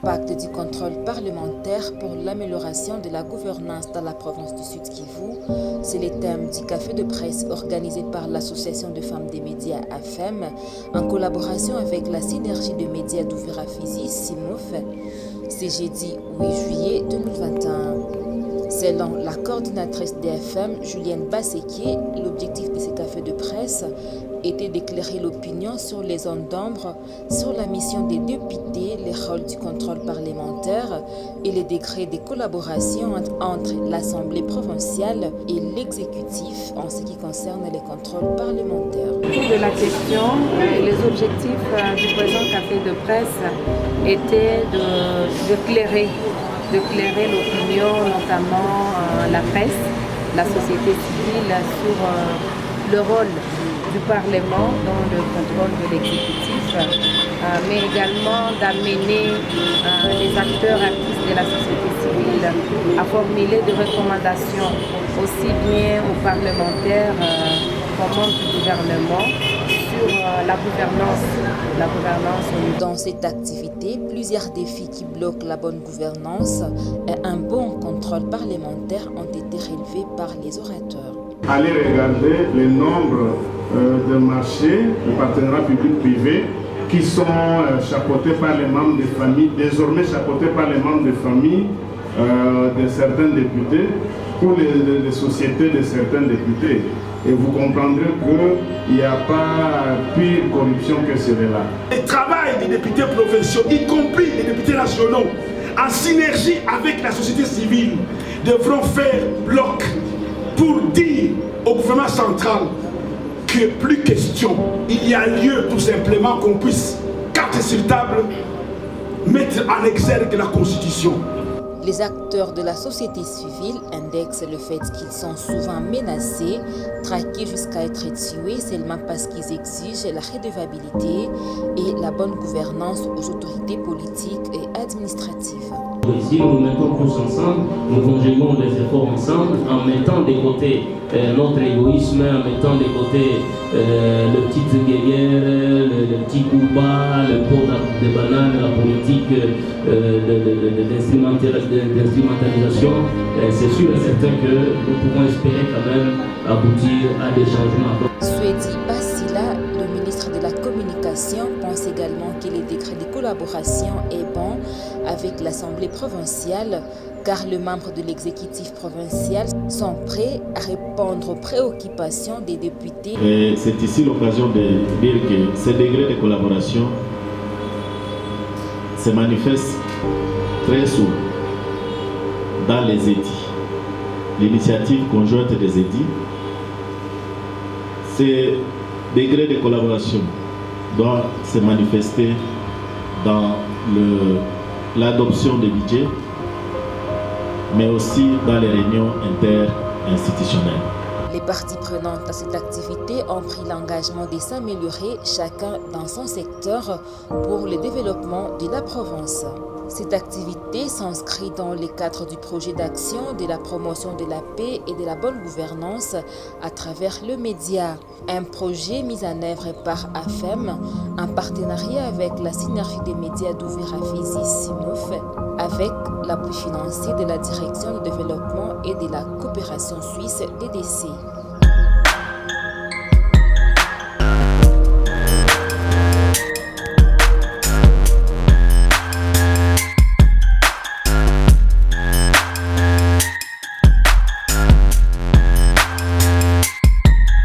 l'impact du contrôle parlementaire pour l'amélioration de la gouvernance dans la province du Sud-Kivu. C'est le thème du café de presse organisé par l'Association de femmes des médias AFEM en collaboration avec la synergie de médias d'Uvira Fizi, SIMOF. C'est jeudi 8 juillet 2021. Selon la coordinatrice DFM, Julienne Basséquier, l'objectif de ce café de presse était d'éclairer l'opinion sur les zones d'ombre, sur la mission des députés, les rôles du contrôle parlementaire et les décrets de collaboration entre l'Assemblée provinciale et l'exécutif en ce qui concerne les contrôles parlementaires. Au cours de la question, les objectifs du présent café de presse étaient d'éclairer l'opinion, notamment la presse, la société civile, sur le rôle du Parlement dans le contrôle de l'exécutif, mais également d'amener les acteurs actifs de la société civile à formuler des recommandations aussi bien aux parlementaires qu'aux membres du gouvernement sur la gouvernance. Dans cette activité, plusieurs défis qui bloquent la bonne gouvernance et un bon contrôle parlementaire ont été relevés par les orateurs. Allez regarder le nombre de marchés, de partenariats publics-privés qui sont chapeautés par les membres des familles, désormais chapeautés par les membres des familles de certains députés ou les sociétés de certains députés. Et vous comprendrez qu'il n'y a pas pire corruption que celle-là. Le travail des députés provinciaux, y compris les députés nationaux, en synergie avec la société civile, devront faire bloc pour dire au gouvernement central que plus question, il y a lieu tout simplement qu'on puisse, carte sur table, mettre en exergue la Constitution. Les acteurs de la société civile indexent le fait qu'ils sont souvent menacés, traqués jusqu'à être tués seulement parce qu'ils exigent la redevabilité et la bonne gouvernance aux autorités politiques et administratives. Ici, nous nous mettons tous ensemble, nous conjuguons les efforts ensemble en mettant de côté notre égoïsme, en mettant de côté le petit guerrière, le petit coup bas, le pot de banane, la politique d'instrumentalisation. C'est sûr et certain que nous pouvons espérer quand même aboutir à des changements. Swedi Basila, le ministre de la Communication, pense également que les décrets de collaboration est bon avec l'Assemblée provinciale car les membres de l'exécutif provincial sont prêts à répondre aux préoccupations des députés. C'est ici l'occasion de dire que ces degrés de collaboration se manifestent très souvent dans les édits. L'initiative conjointe des édits, ces degrés de collaboration doivent se manifester dans l'adoption des budgets, mais aussi dans les réunions interinstitutionnelles. Les parties prenantes à cette activité ont pris l'engagement de s'améliorer chacun dans son secteur pour le développement de la province. Cette activité s'inscrit dans le cadre du projet d'action de la promotion de la paix et de la bonne gouvernance à travers le média. Un projet mis en œuvre par AFEM en partenariat avec la synergie des médias d'Uvira Fizi SIMOF avec l'appui financier de la Direction du développement et de la coopération suisse DDC.